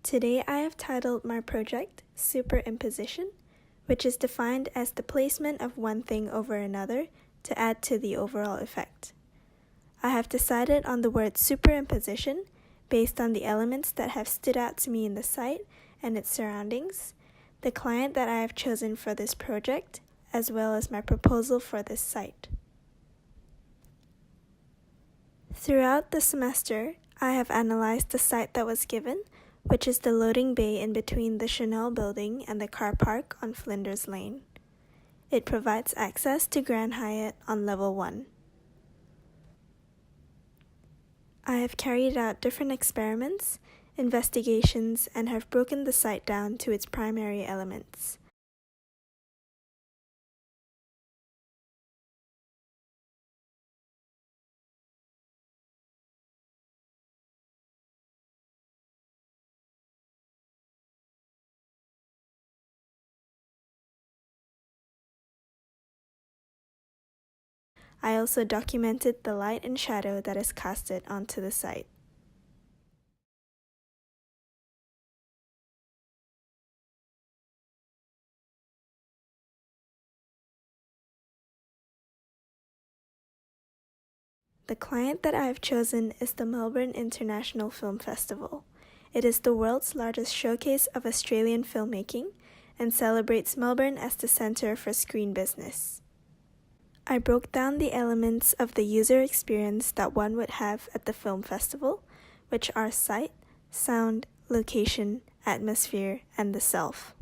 Today I have titled my project Superimposition, which is defined as the placement of one thing over another to add to the overall effect. I have decided on the word superimposition based on the elements that have stood out to me in the site and its surroundings, the client that I have chosen for this project, as well as my proposal for this site. Throughout the semester, I have analyzed the site that was given, which is the loading bay in between the Chanel building and the car park on Flinders Lane. It provides access to Grand Hyatt on level 1. I have carried out different experiments, investigations, and have broken the site down to its primary elements. I also documented the light and shadow that is casted onto the site. The client that I have chosen is the Melbourne International Film Festival. It is the world's largest showcase of Australian filmmaking and celebrates Melbourne as the centre for screen business. I broke down the elements of the user experience that one would have at the film festival, which are sight, sound, location, atmosphere, and the self.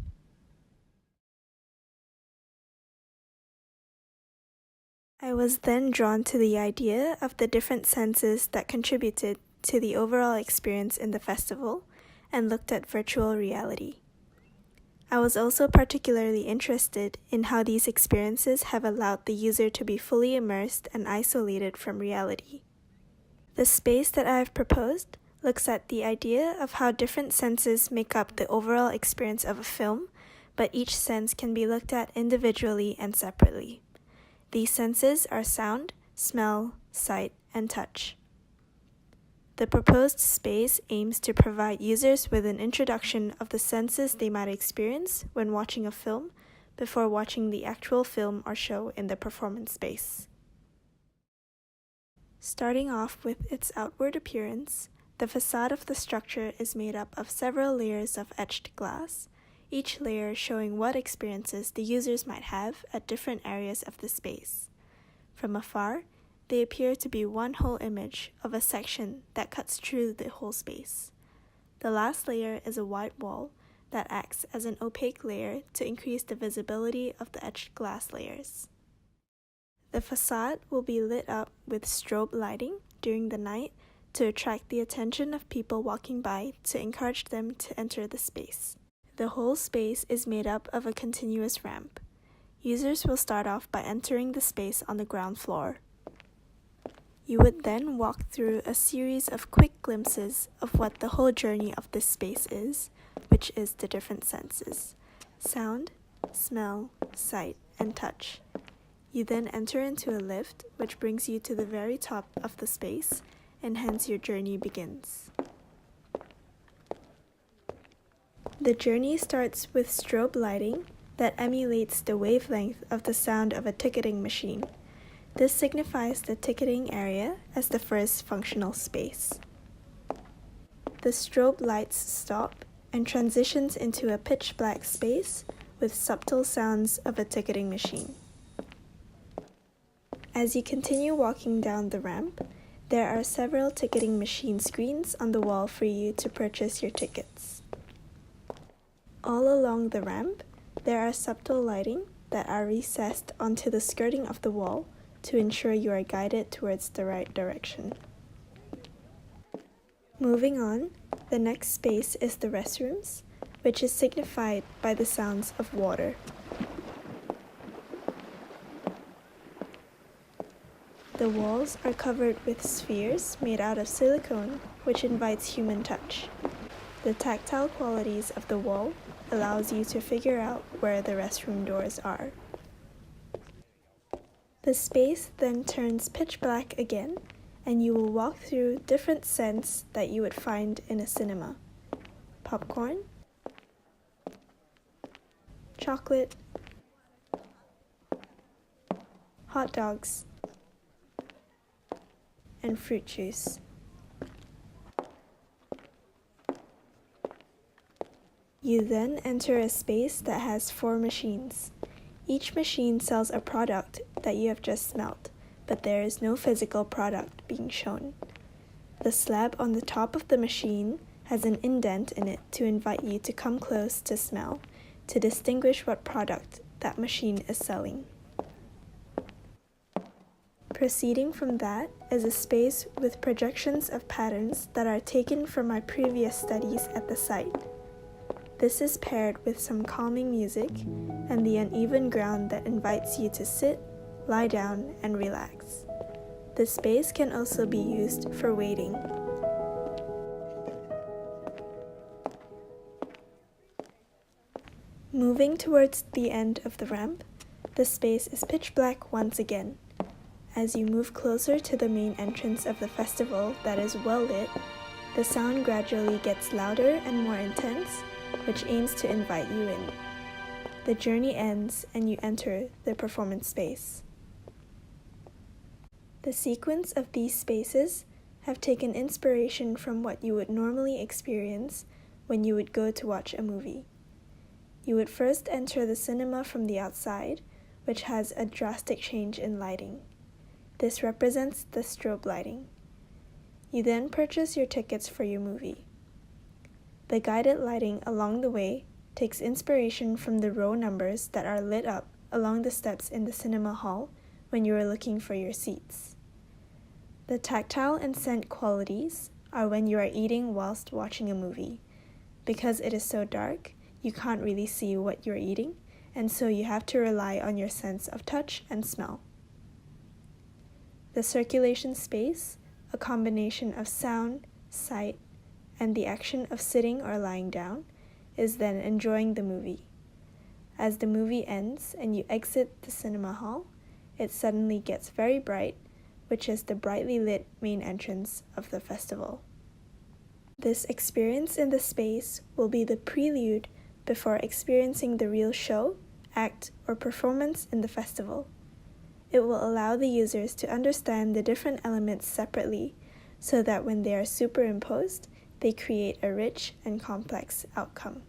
I was then drawn to the idea of the different senses that contributed to the overall experience in the festival and looked at virtual reality. I was also particularly interested in how these experiences have allowed the user to be fully immersed and isolated from reality. The space that I have proposed looks at the idea of how different senses make up the overall experience of a film, but each sense can be looked at individually and separately. These senses are sound, smell, sight, and touch. The proposed space aims to provide users with an introduction of the senses they might experience when watching a film before watching the actual film or show in the performance space. Starting off with its outward appearance, the facade of the structure is made up of several layers of etched glass, each layer showing what experiences the users might have at different areas of the space. From afar, they appear to be one whole image of a section that cuts through the whole space. The last layer is a white wall that acts as an opaque layer to increase the visibility of the etched glass layers. The facade will be lit up with strobe lighting during the night to attract the attention of people walking by to encourage them to enter the space. The whole space is made up of a continuous ramp. Users will start off by entering the space on the ground floor. You would then walk through a series of quick glimpses of what the whole journey of this space is, which is the different senses: sound, smell, sight, and touch. You then enter into a lift, which brings you to the very top of the space, and hence your journey begins. The journey starts with strobe lighting that emulates the wavelength of the sound of a ticketing machine. This signifies the ticketing area as the first functional space. The strobe lights stop and transitions into a pitch black space with subtle sounds of a ticketing machine. As you continue walking down the ramp, there are several ticketing machine screens on the wall for you to purchase your tickets. All along the ramp, there are subtle lighting that are recessed onto the skirting of the wall to ensure you are guided towards the right direction. Moving on, the next space is the restrooms, which is signified by the sounds of water. The walls are covered with spheres made out of silicone, which invites human touch. The tactile qualities of the wall allows you to figure out where the restroom doors are. The space then turns pitch black again, and you will walk through different scents that you would find in a cinema: popcorn, chocolate, hot dogs, and fruit juice. You then enter a space that has 4 machines. Each machine sells a product that you have just smelt, but there is no physical product being shown. The slab on the top of the machine has an indent in it to invite you to come close to smell, to distinguish what product that machine is selling. Proceeding from that is a space with projections of patterns that are taken from my previous studies at the site. This is paired with some calming music and the uneven ground that invites you to sit, lie down, and relax. This space can also be used for waiting. Moving towards the end of the ramp, the space is pitch black once again. As you move closer to the main entrance of the festival that is well lit, the sound gradually gets louder and more intense, which aims to invite you in. The journey ends and you enter the performance space. The sequence of these spaces have taken inspiration from what you would normally experience when you would go to watch a movie. You would first enter the cinema from the outside, which has a drastic change in lighting. This represents the strobe lighting. You then purchase your tickets for your movie. The guided lighting along the way takes inspiration from the row numbers that are lit up along the steps in the cinema hall when you are looking for your seats. The tactile and scent qualities are when you are eating whilst watching a movie. Because it is so dark, you can't really see what you're eating, and so you have to rely on your sense of touch and smell. The circulation space, a combination of sound, sight, and the action of sitting or lying down, is then enjoying the movie. As the movie ends and you exit the cinema hall, it suddenly gets very bright, which is the brightly lit main entrance of the festival. This experience in the space will be the prelude before experiencing the real show, act, or performance in the festival. It will allow the users to understand the different elements separately so that when they are superimposed, they create a rich and complex outcome.